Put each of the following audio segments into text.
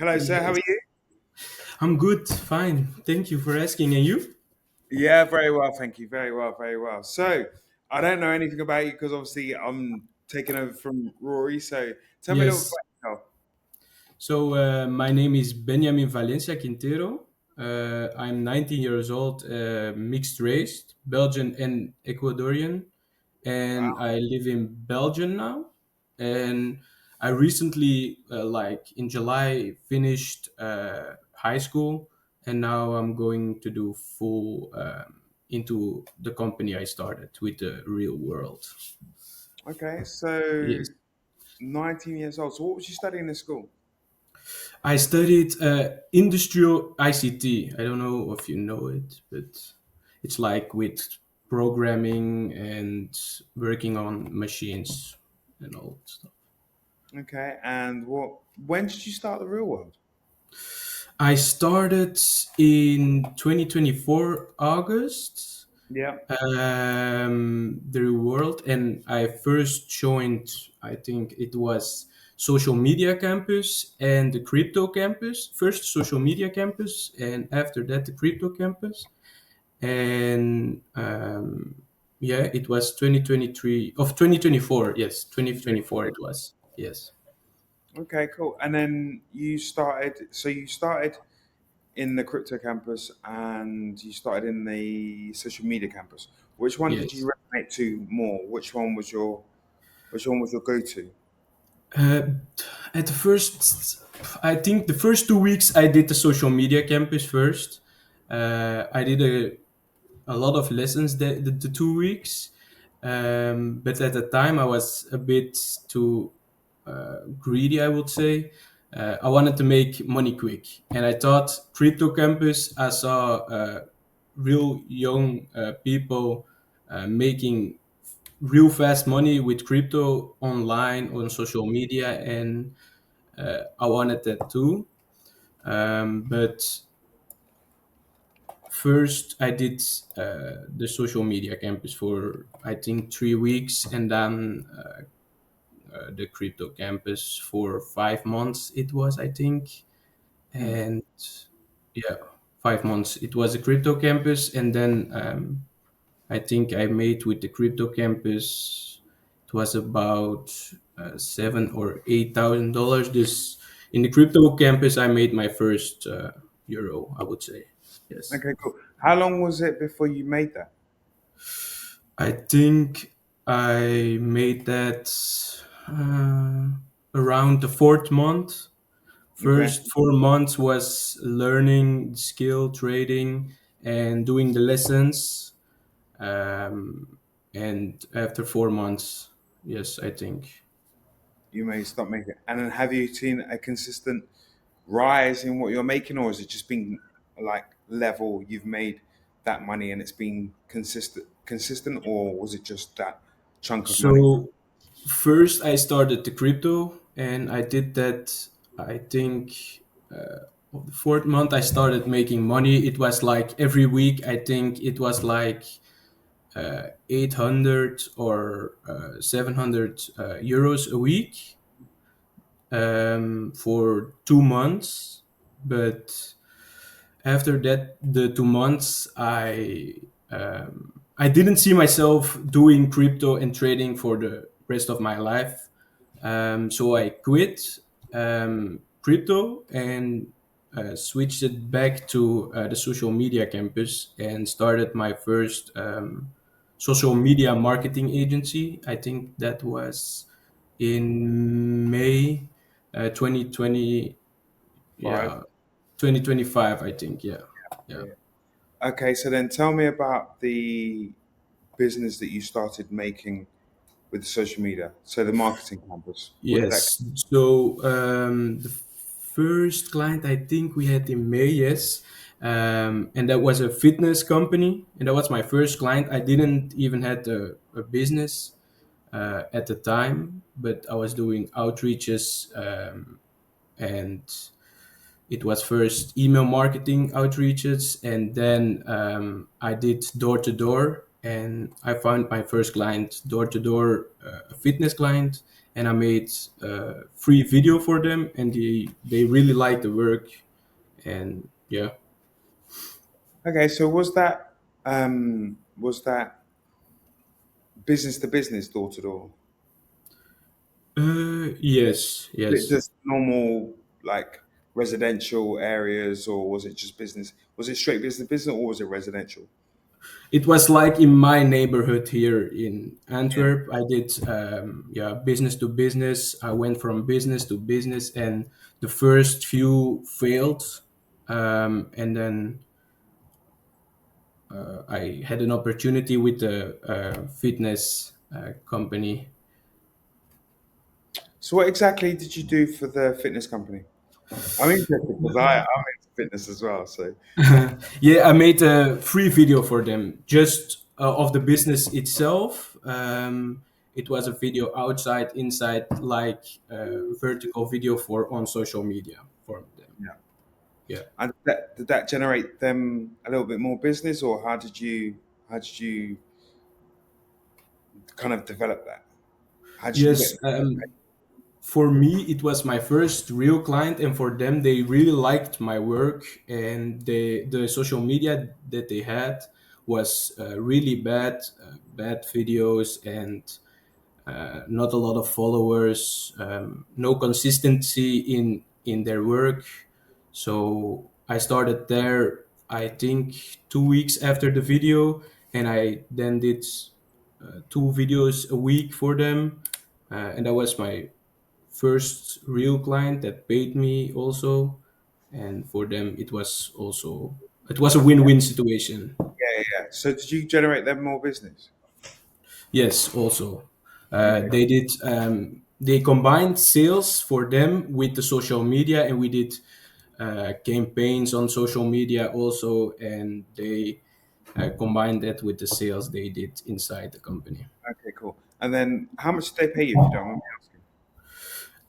Hello, sir. How are Yes, you? I'm good, fine. Thank you for asking. And you? Yeah, very well, thank you. Very well, very well. So, I don't know anything about you because obviously I'm taking over from Rory. So, tell me a little bit Yes. about yourself. My name is Benjamin Valencia Quintero. I'm 19 years old, mixed race, Belgian and Ecuadorian, and Wow. I live in Belgium now. And I recently, like in July, finished high school, and now I'm going to do full into the company I started with the real world. Okay, so Yes. 19 years old. So, what was you studying in school? I studied industrial ICT. I don't know if you know it, but it's like with programming and working on machines and all that stuff. Okay, and when did you start the real world? I started in 2024 August, Yeah. the real world, and I first joined. I think it was social media campus and the crypto campus. First social media campus, and after that the crypto campus. And yeah, it was 2023 of 2024. Yes, 2024 it was. Yes. Okay, cool. And then you started in the crypto campus and you started in the social media campus. Which one did Yes. you resonate to more? Which one was your go-to? Uh, at the first, I think the first 2 weeks I did the social media campus first. I did a lot of lessons the 2 weeks, but at the time I was a bit too greedy, I would say. I wanted to make money quick, and I thought crypto campus. I saw real young people making real fast money with crypto online on social media, and I wanted that too. But first, I did the social media campus for I think 3 weeks, and then the crypto campus for 5 months. It was, I think, Hmm. and yeah, 5 months. It was a crypto campus, and then I think I made with the crypto campus. It was about $7 or $8,000. This in the crypto campus, I made my first euro. I would say yes. Okay, cool. How long was it before you made that? I think I made that uh, around the fourth month. Okay, First 4 months was learning skill trading and doing the lessons. And after 4 months, yes, I think. you may stop making it. And then have you seen a consistent rise in what you're making, or has it just been like level? You've made that money and it's been consistent, or was it just that chunk of money? So first I started the crypto, and I did that. I think of the fourth month I started making money. It was like every week. I think it was like 800 or 700 euros a week for 2 months. But after that, the 2 months, I didn't see myself doing crypto and trading for the rest of my life. So I quit crypto and switched it back to the social media campus and started my first social media marketing agency. I think that was in May 2020. Five. Yeah, 2025, I think. Yeah. Yeah. Yeah. Okay, so then tell me about the business that you started making with social media. So the marketing campus. Where did that? Yes. So the first client I think we had in May, yes. And that was a fitness company. And that was my first client. I didn't even had a business at the time, but I was doing outreaches, and it was first email marketing outreaches, and then I did door to door, and I found my first client door to door, a fitness client, and I made free video for them, and they really liked the work, and yeah. Okay, so was that business to business, door to door? Yes, Was it yes. just normal like residential areas, or was it just business? Was it straight business to business, or was it residential? It was like in my neighborhood here in Yeah. Antwerp. I did yeah, business to business. I went from business to business, and the first few failed, and then I had an opportunity with a fitness company. So what exactly did you do for the fitness company? I'm interested because I'm into fitness as well. So Yeah, I made a free video for them, just of the business itself. It was a video outside, inside, like vertical video for on social media for them. yeah. Yeah. And did that generate them a little bit more business, or how did you kind of develop that? How did you Yes. get? For me, it was my first real client, and for them, they really liked my work, and the social media that they had was really bad videos, and not a lot of followers, no consistency in their work. So I started there, I think, 2 weeks after the video, and I then did two videos a week for them, and that was my first real client that paid me also, and for them it was a win-win situation. Yeah, yeah, yeah. So did you generate them more business? Yes, also. Okay. They combined sales for them with the social media, and we did campaigns on social media also, and they combined that with the sales they did inside the company. Okay, cool. And then how much did they pay you if you don't mind me asking?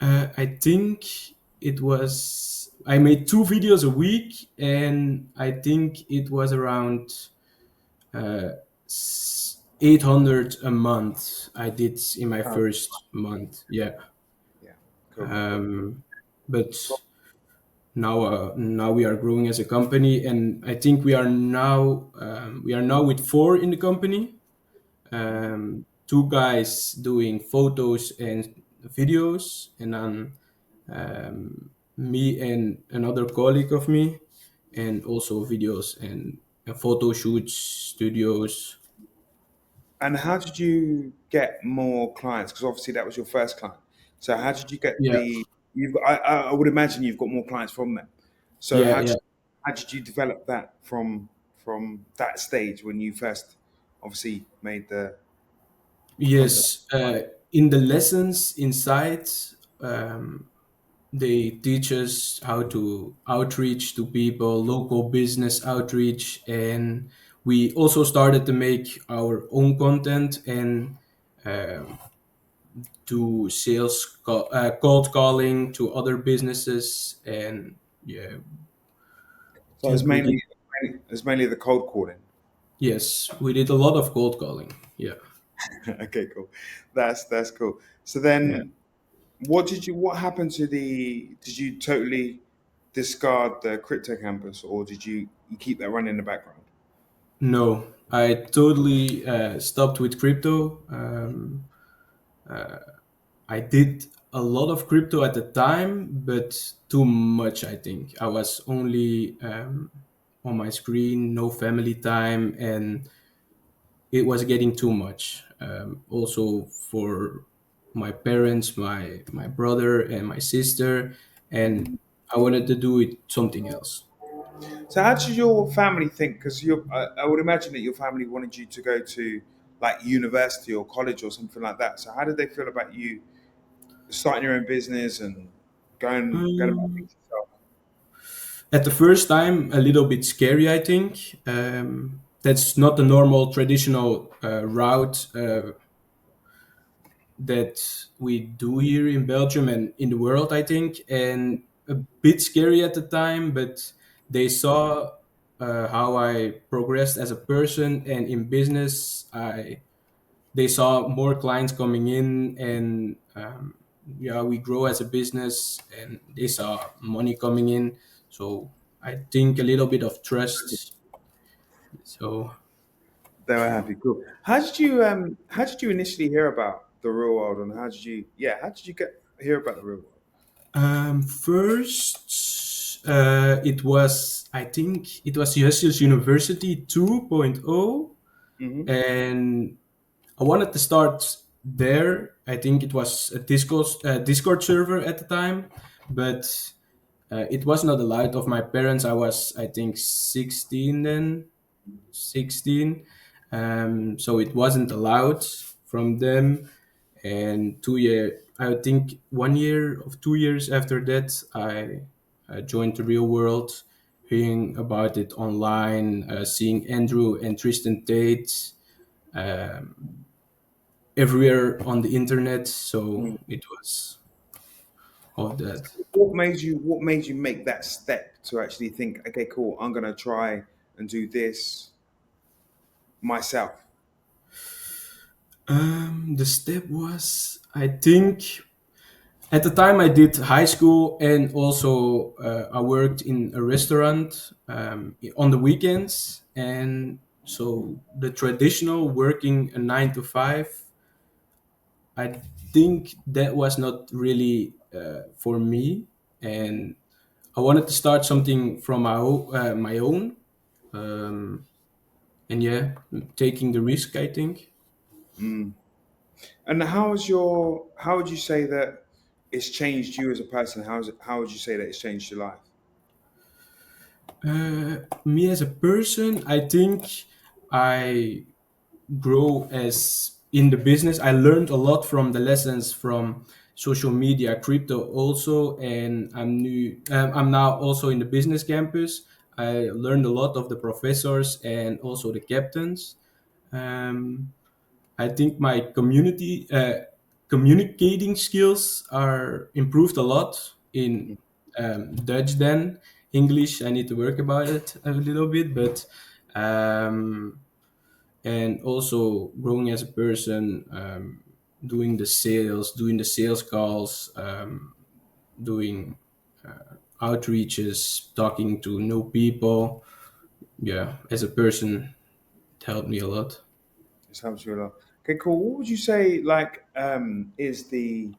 I think I made two videos a week, and I think it was around 800 a month I did in my Oh, first month. Yeah. yeah. Cool, cool. Um, but now we are growing as a company, and I think we are now with four in the company. Two guys doing photos and videos, and then me and another colleague of me, and also videos and photo shoots, studios. And how did you get more clients? Because obviously that was your first client. So how did you get Yeah, the? You've got, I would imagine you've got more clients from them. So yeah, how yeah. did how did you develop that from that stage when you first obviously made the content? Yes, in the lessons inside, um, they teach us how to outreach to people, local business outreach, and we also started to make our own content and um, do cold calling to other businesses, and yeah, I So it's think we did. mainly the cold calling. Yes, we did a lot of cold calling. Yeah, Okay, cool. That's cool. So yeah. then, what happened to the? Did you totally discard the crypto campus, or did you keep that running in the background? No, I totally stopped with crypto. I did a lot of crypto at the time, but too much, I think. I was only on my screen, no family time, and it was getting too much. Also for my parents, my brother, and my sister, and I wanted to do it something else. So how did your family think? Because I would imagine that your family wanted you to go to like university or college or something like that. So how did they feel about you starting your own business and going about Um, things yourself? at the first time, a little bit scary, I think. That's not the normal traditional route that we do here in Belgium and in the world, I think, and a bit scary at the time, but they saw how I progressed as a person and in business. I they saw more clients coming in, and yeah, we grow as a business, and they saw money coming in. So I think a little bit of trust. So They were happy. Cool. How did you initially hear about the real world, and how did you get hear about the real world? first, it was, I think it was Jesus University 2.0, Hmm. and I wanted to start there. I think it was a Discord server at the time, but it was not allowed of my parents. I was, I think, 16 then, 16. So it wasn't allowed from them. And I think 1 year of 2 years after that, I joined the real world, hearing about it online, seeing Andrew and Tristan Tate everywhere on the internet. So it was of that. What made you make that step to actually think, okay, cool, I'm gonna try and do this myself? The step was, I think, at the time I did high school, and also I worked in a restaurant on the weekends. And so the traditional working a 9 to 5, I think that was not really for me. And I wanted to start something from my own. Um, and yeah, taking the risk, I think. And how would you say that it's changed you as a person? How would you say that it's changed your life? Me as a person, I think I grow as in the business. I learned a lot from the lessons from social media, crypto also, and I'm now also in the business campus. I learned a lot of the professors and also the captains. Um, I think my communicating skills are improved a lot in Dutch. Then English, I need to work about it a little bit, but and also growing as a person, doing the sales calls, doing outreaches, talking to new people. Yeah, as a person, it helped me a lot. It's helped you a lot. Okay, cool. What would you say is the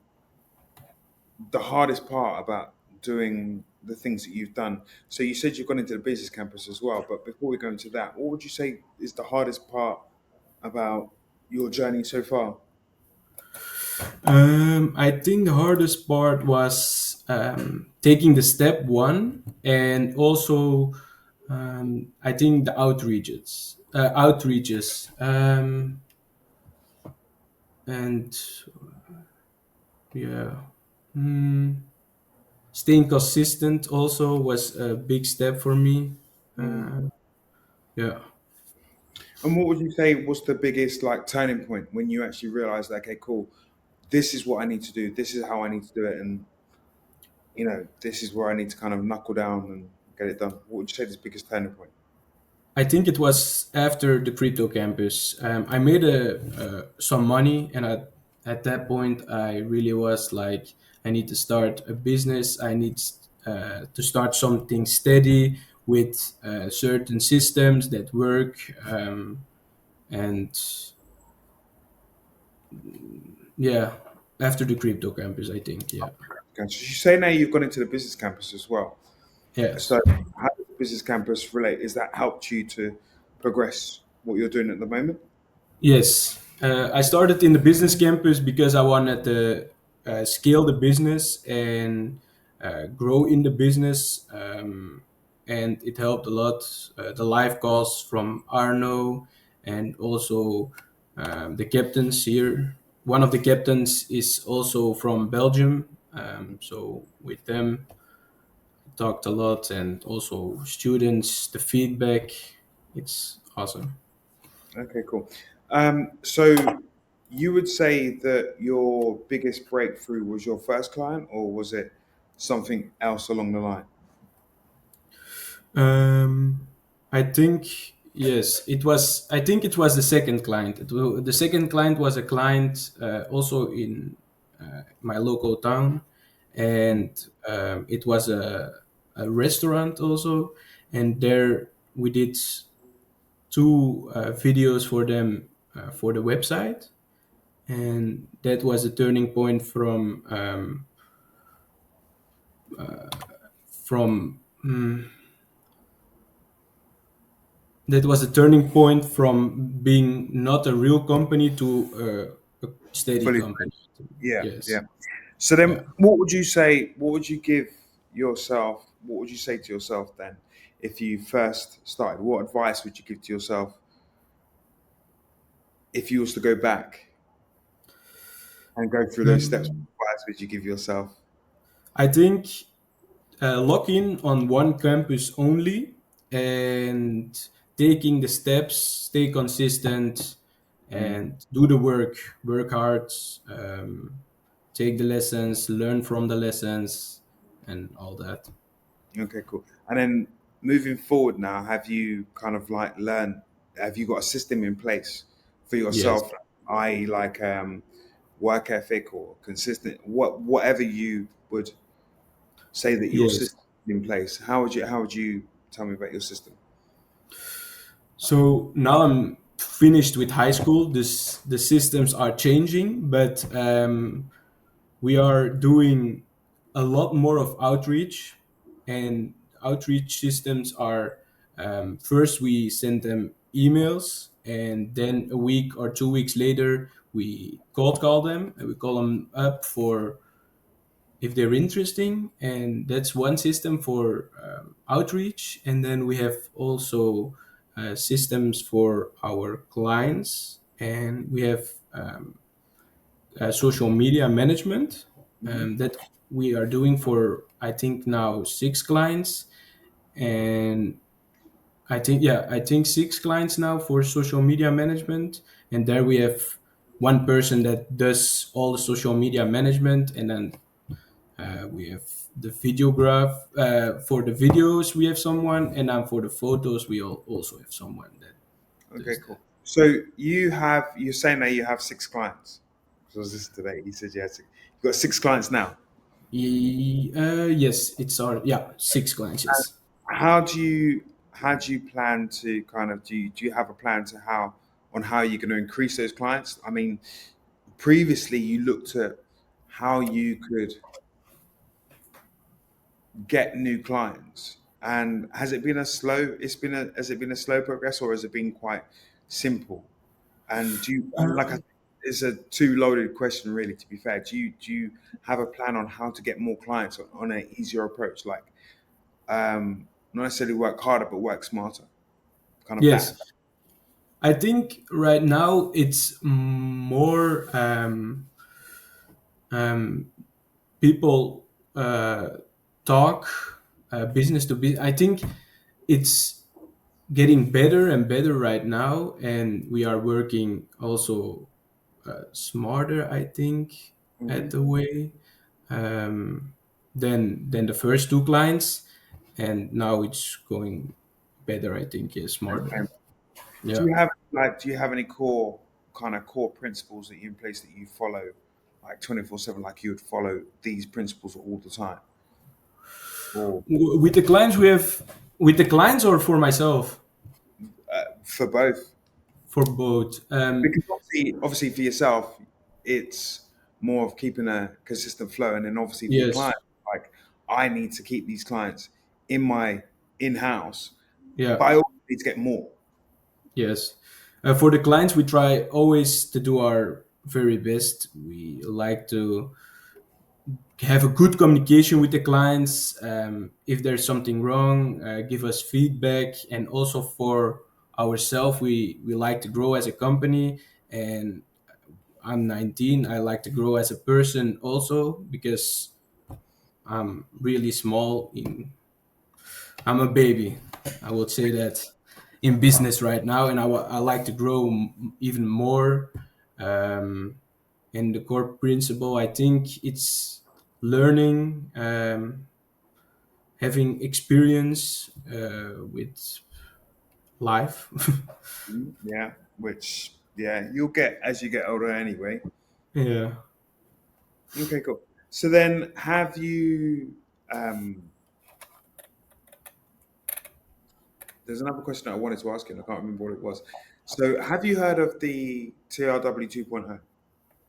hardest part about doing the things that you've done? So you said you've gone into the business campus as well, but before we go into that, what would you say is the hardest part about your journey so far? I think the hardest part was taking the step one, and also I think the outreaches, and yeah, mm, staying consistent also was a big step for me. Mm. Uh, yeah, And what would you say was the biggest like turning point when you actually realized, okay, cool, this is what I need to do, this is how I need to do it, and this is where I need to kind of knuckle down and get it done. What would you say is the biggest turning point? I think it was after the crypto campus. I made some money, and at that point, I really was like, I need to start a business. I need to start something steady with certain systems that work. And yeah, after the crypto campus, I think. Yeah. Okay, so you say now you've gone into the business campus as well. Yes. So how does the business campus relate? Is that helped you to progress what you're doing at the moment? Yes, I started in the business campus because I wanted to scale the business and grow in the business, and it helped a lot. The live calls from Arno, and also the captains here. One of the captains is also from Belgium, so with them talked a lot, and also students. The feedback, it's awesome. Okay, cool. So you would say that your biggest breakthrough was your first client, or was it something else along the line? Um, I think Yes, it was. I think it was the second client. The second client was a client also in my local town, Mm. and it was a restaurant also. And there we did two videos for them for the website, and that was a turning point from that was a turning point from being not a real company to a steady Fully company. fledged. Yeah, Yes. yeah. So Yeah. then, what would you say? What would you give yourself? What would you say to yourself then, if you first started? What advice would you give to yourself if you was to go back and go through those steps? Um, What advice would you give yourself? I think lock in on one campus only and taking the steps, stay consistent, Mm. and do the work. Work hard. Take the lessons, learn from the lessons, and all that. Okay, cool. And then moving forward now, have you kind of like learned? Have you got a system in place for Yes. yourself, i.e., like work ethic or consistent, whatever you would say that your Yes. system is in place? How would you tell me about your system? So now I'm finished with high school. This the systems are changing, but we are doing a lot more of outreach, and outreach systems are first we send them emails, and then a week or 2 weeks later we cold call them and we call them up for if they're interesting, and that's one system for outreach. And then we have also systems for our clients, and we have social media management Hmm. that we are doing for I think now six clients, and I think six clients now for social media management, and there we have one person that does all the social media management, and then we have the videograph for the videos. We have someone, and then for the photos, we also have someone that Okay, does cool. that. So you're saying that you have six clients. So was this today? You said you had six. You've got six clients now. Yes, it's our six clients. Yes. How do you plan to kind of do you have a plan to how you're going to increase those clients? I mean, previously you looked at how you could get new clients, and has it been a slow? Has it been a slow progress, or has it been quite simple? And like I said, it's a too loaded question, really. To be fair, do you have a plan on how to get more clients on an easier approach, like not necessarily work harder, but work smarter, kind of Yes, that? I think right now it's more um, people talk business to business. I think it's getting better and better right now, and we are working also smarter. I think at Hmm. the way than the first two clients, and now it's going better. I think yeah, smarter. Do Yeah. you have any core principles that you in place that you follow, like 24/7, like you would follow these principles all the time, or With the clients we have, with the clients or for myself, for both? for both. Because obviously for yourself, it's more of keeping a consistent flow, and then obviously for your Yes. client, like I need to keep these clients in my in-house, Yeah. but I also need to get more. Yes. For the clients, we try always to do our very best. We like to have a good communication with the clients. If there's something wrong, give us feedback. And also for ourselves, we like to grow as a company. And I'm 19. I like to grow as a person also because I'm really small. I'm a baby. I would say that in business right now, and I like to grow even more. Um, and the core principle, I think it's learning, having experience with life. Yeah, which yeah, you'll get as you get older anyway. Yeah. Okay, cool. So then, have you? Um, there's another question I wanted to ask you, and I can't remember what it was. So, have you heard of the TRW 2.0?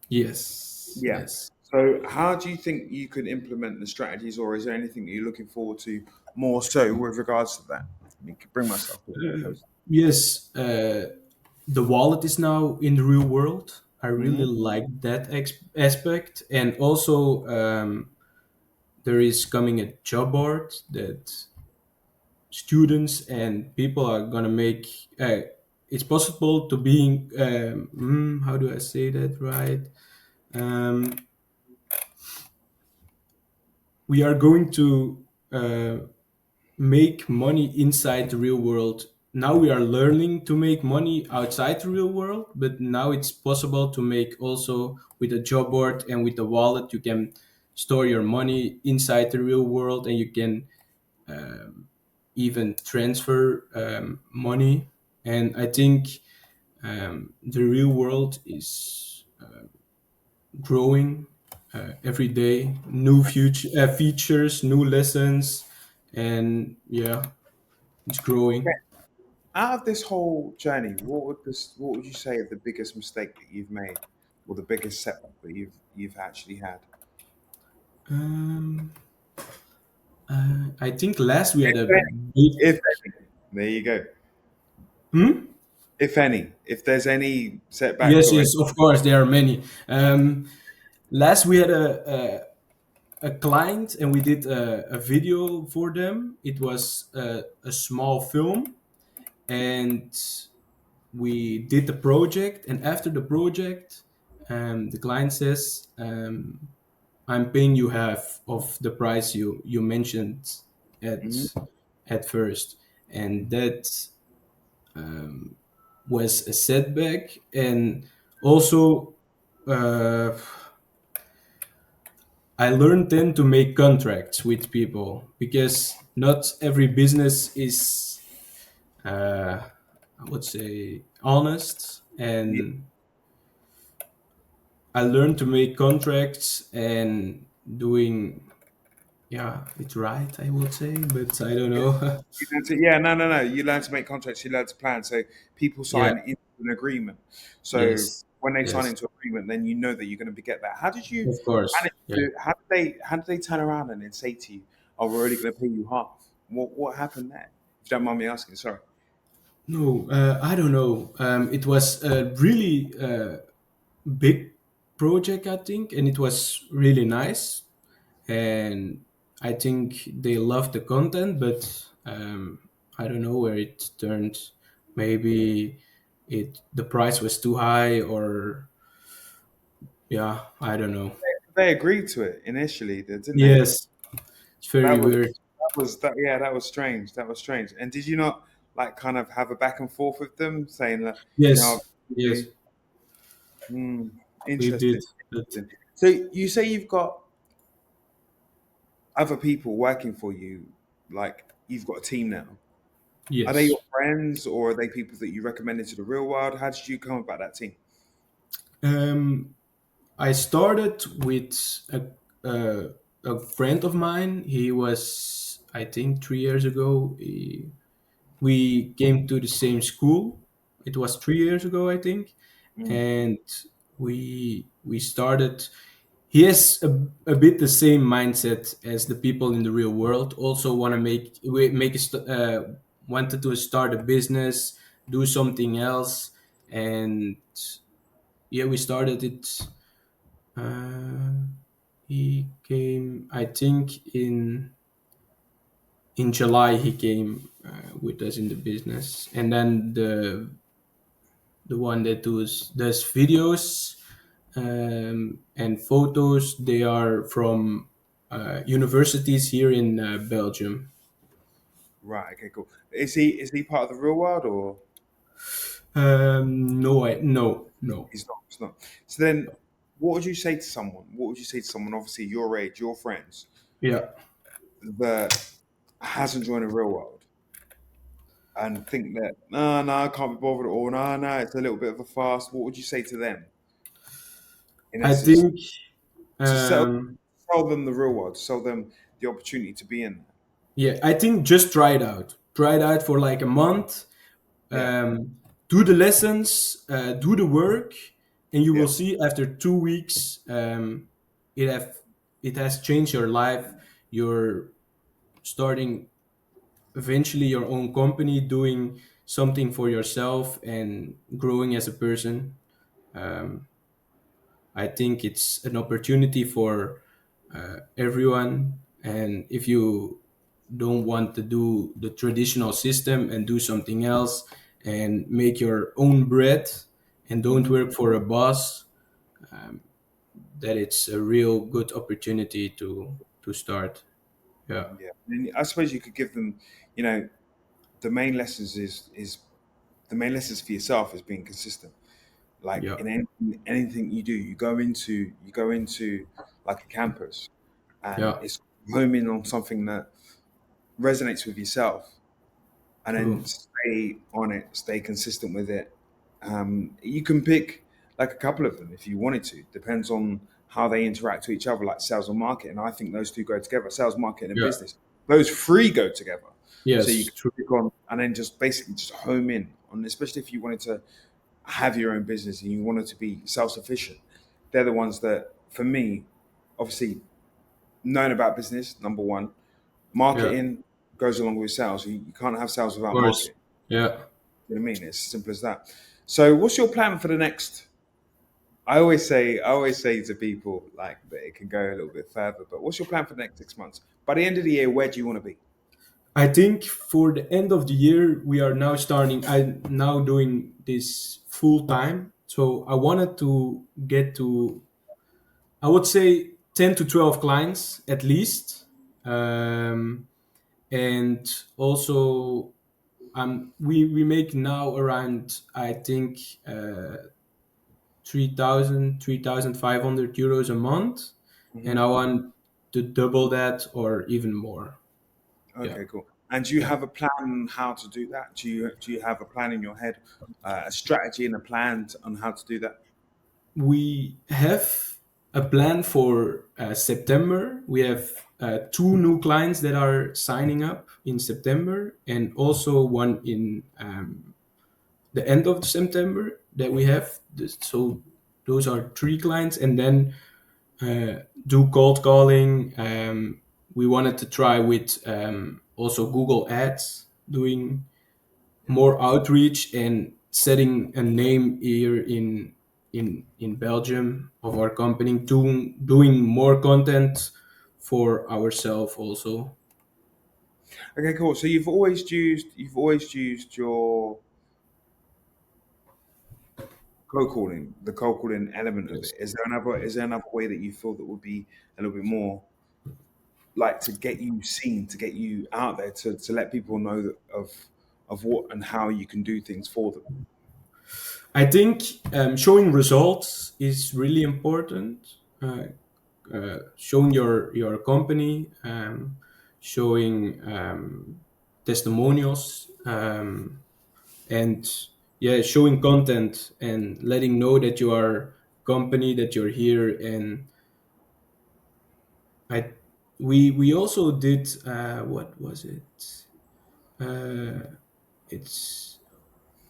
Yes. Yeah. Yes. So, how do you think you could implement the strategies, or is there anything that you're looking forward to more so with regards to that? Let me bring myself a little bit closer. Yes. The wallet is now in the real world. I really Hmm. like that aspect, and also there is coming a job board that students and people are gonna make. It's possible to being. How do I say that right? Um, we are going to make money inside the real world. Now we are learning to make money outside the real world, but now it's possible to make also with a job board and with a wallet. You can store your money inside the real world, and you can even transfer money. And I think the real world is growing every day. New future features, new lessons, and yeah, it's growing. Out of this whole journey, what would you say is the biggest mistake that you've made, or the biggest setback that you've actually had? Um, I think last we had If a any, big. if any. There you go. Hmm? If any, if there's any setbacks Yes, or any, yes, of course, there are many. Last we had a client and we did a video for them. It was a small film, and we did the project. And after the project, the client says, "I'm paying you half of the price you mentioned at Mhm. at first," and that was a setback. And also, uh, I learned then to make contracts with people because not every business is, I would say, honest. Yeah, And I learned to make contracts and doing, yeah, it's right, I would say, but I don't know. you learn to, yeah, no, no, no. You learn to make contracts. You learn to plan. So people Yeah. sign into an agreement. So Yes. when they sign Yes. into an agreement, then you know that you're going to get that. How did you Of course. manage Yeah. to? How did they turn around and then say to you, "Oh, we're already going to pay you half"? What happened there? If you don't mind me asking, sorry. No, I don't know. It was a really big project, I think, and it was really nice. And I think they loved the content, but I don't know where it turned. Maybe the price was too high, or yeah, I don't know. They agreed to it initially, didn't they? Yes, it's very That was weird. yeah, that was strange. That was strange. And did you not like kind of have a back and forth with them, saying that, Yes, yes, hmm, we did. interesting, But interesting. So you say you've got other people working for you, like you've got a team now. Are they yes, your friends or are they people that you recommended to the real world? How did you come about that team? um, I started with a, a friend of mine. He was, I think, 3 years ago. We came to the same school. It was 3 years ago, I think, Mm. and we started. He has a bit the same mindset as the people in the real world. Also, want to make wanted to start a business, do something else, and yeah, we started it. Uh, he came, I think, in July. He came with us in the business, and then the one that does videos and photos. They are from universities here in Belgium. Right. Okay. Cool. Is he part of the real world or No, no. he's not? He's not. So then, what would you say to someone? What would you say to someone, obviously your age, your friends, Yeah. that hasn't joined the real world? and think that no, no, I can't be bothered, or no, no, it's a little bit of a fast, what would you say to them? In I essence, think, to um, sell them the real world, sell them the opportunity to be in. yeah, I think just try it out. Try it out for like a month. Yeah, Do the lessons, do the work, and you yeah, will see after 2 weeks, it have it has changed your life. You're starting eventually your own company, doing something for yourself, and growing as a person. Um, I think it's an opportunity for everyone. And if you don't want to do the traditional system and do something else and make your own bread and don't hmm work for a boss, that it's a real good opportunity to start. Yeah, yeah. And I suppose you could give them, you know, the main lessons is the main lessons for yourself is being consistent. Like yeah, in anything you do, you go into like a campus, and yeah. it's home in on something that resonates with yourself, and then True. stay on it, stay consistent with it. You can pick like a couple of them if you wanted to. Depends on how they interact with each other, like sales and marketing. I think those two go together. Sales, marketing, and Yeah. business. Those three go together. So you Yes. can True. pick on and then just basically just home in on, especially if you wanted to have your own business and you wanted to be self-sufficient. They're the ones that, for me, obviously knowing about business, number one. Yeah. Of Marketing goes along with sales. You can't have sales without course. marketing. Yeah. You know what I mean? It's as simple as that. So, what's your plan for the next? I always say to people like that it can go a little bit further. But what's your plan for the next 6 months? By the end of the year, where do you want to be? I think for the end of the year, we are now starting. I'm now doing this full time. So I wanted to get to, I would say, 10 to 12 clients at least. Um, and also, we make now around, I think, 3,500 euros a month. And Hmm. I want to double that or even more. Yeah. Okay, cool. And do you Yeah. have a plan on how to do that? Do you have a plan in your head, a strategy and a plan on how to do that? We have a plan for September. We have two new clients that are signing up in September, and also one in the end of September that we have. So those are three clients, and then do cold calling. We wanted to try with also Google Ads, doing more outreach and setting a name here in Belgium of our company, doing more content for ourselves also. Okay, cool. So you've always used your the cold calling element of Yes. it. Is there another way that you feel that would be a little bit more like to get you seen, to get you out there, to let people know that, of what and how you can do things for them? I think showing results is really important. Showing your company, showing testimonials, and yeah, showing content and letting know that you are company, that you're here. And I we also did what was it? It's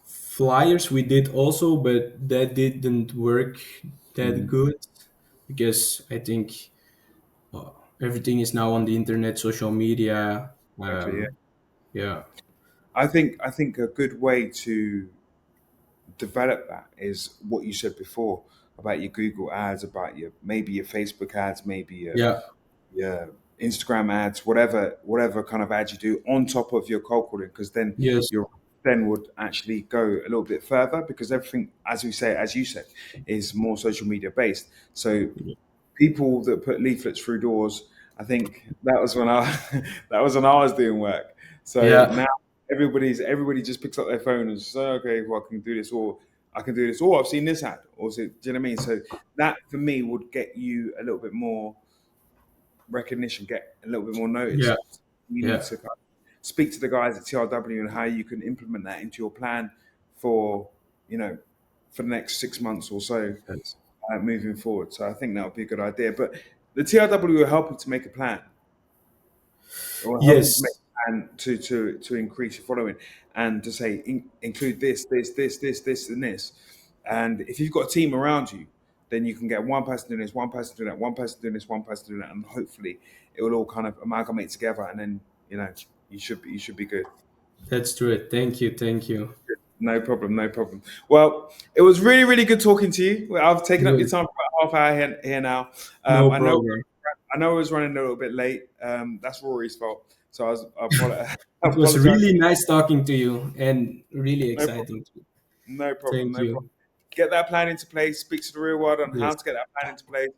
flyers we did also, but that didn't work that Hmm. good because I think everything is now on the internet, social media. Exactly. Yeah. Yeah, I think a good way to develop that is what you said before about your Google ads, about your maybe your Facebook ads, maybe yeah, your Instagram ads, whatever kind of ads you do on top of your cold calling, because then yes, your then would actually go a little bit further because everything, as you said, is more social media based. So people that put leaflets through doors, I think that was when I that was when I was doing work. So yeah, now everybody just picks up their phone and says, okay, well, I can do this, or I can do this, or I've seen this ad, or do you know what I mean? So that for me would get you a little bit more recognition, get a little bit more yeah, noticed. You need yeah, to. speak to the guys at TRW and how you can implement that into your plan for, you know, for the next 6 months or so, Yes. moving forward. So I think that would be a good idea. But the TRW will help you to make a plan. It will help you to make Yes, a plan to increase your following and to say include this, and this. And if you've got a team around you, then you can get one person doing this, one person doing that, one person doing this, one person doing that, and hopefully it will all kind of amalgamate together. And then you should be good. that's true. Thank you. Thank you. No problem, no problem. Well, it was really, really good talking to you. Well, I've taken up your Yes, time for about half hour here now. no I know, problem. I know, I was running a little bit late. That's Rory's fault. So I It was apologize. really nice talking to you and really No problem, exciting too. no problem, Thank no problem. you. Get that plan into place. Speak to the real world on how Yes, to get that plan into place,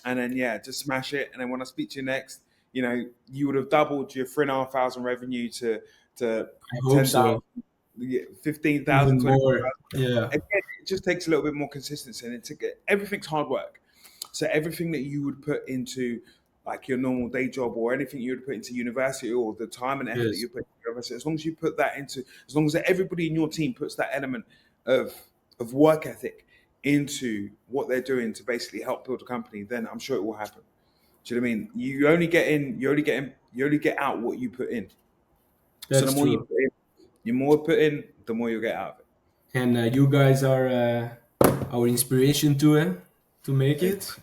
and then yeah, just smash it. And then when I speak to you next, you would have doubled your 3,500 revenue to I hope 10,000, so. 15,000, Even 20,000. more. Yeah. Again, it just takes a little bit more consistency, and everything's hard work. So everything that you would put into like your normal day job or anything you would put into university or the time and effort that Yes, you put into university, as long as you put that into, as long as everybody in your team puts that element of of work ethic into what they're doing to basically help build a company, then I'm sure it will happen. Do you know what I mean? You only get out what you put in. So the that's more you true. put in, the more you put in, the more you'll get out of it. And you guys are our inspiration to make Thank you. it.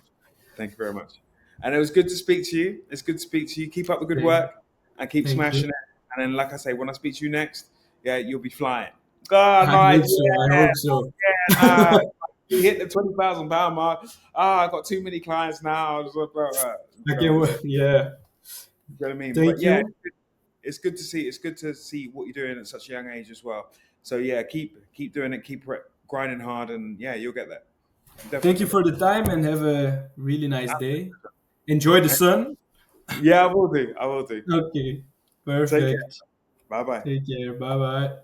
Thank you very much. And it was good to speak to you. It's good to speak to you. Keep up the good Thank, work and keep thank you. smashing it. And then, like I say, when I speak to you next, yeah, you'll be flying. God, I nice. hope so. I Yeah, hope so. yeah, nah. We hit the 20,000 pound mark. Ah, I got too many clients now. I So, can. you know Yeah. what I mean? Thank But yeah, you. it's good to see. It's good to see what you're doing at such a young age as well. So yeah, keep doing it. Keep grinding hard, and yeah, you'll get there. You Thank definitely you get there. for the time and have a really nice day. Enjoy the sun. Yeah, I will do. I will do. Okay. Take care. Perfect. Bye bye. Take care. Bye bye.